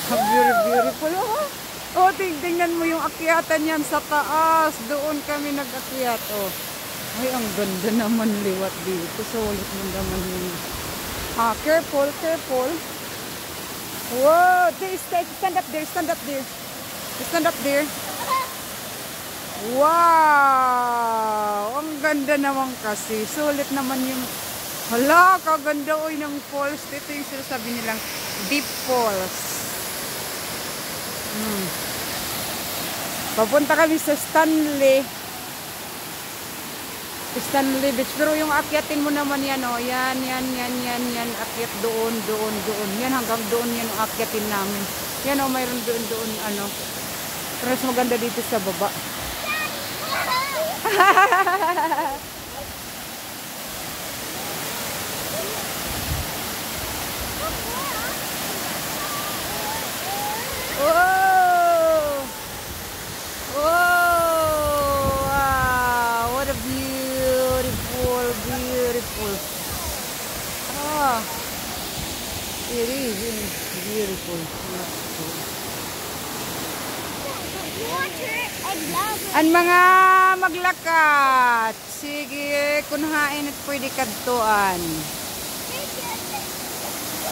Very beautiful. Oh, oh tingnan mo yung akyatan yan sa taas. Doon kami nag-akyat. Oh. Ay, ang ganda naman liwat dito. Sulit mo naman yun. Ah, careful, careful. Whoa, stand up there, stand up there. Stand up there. Wow! Ang ganda naman kasi. Sulit naman yung... Hala, kaganda oy ng falls. Ito yung sinasabi nilang deep falls. Papunta kami sa Stanley Beach. Pero yung akyatin mo naman yan, oh. Yan. Akyat doon. Yan, hanggang doon yan ang akyatin namin. Yan, oh, mayroon doon, ano. Pero mas maganda dito sa baba. Oh! Oh! Wow! What a beautiful. Ah! It is beautiful. Ang mga maglakat. Sige, kunhain at pwede kadtuan.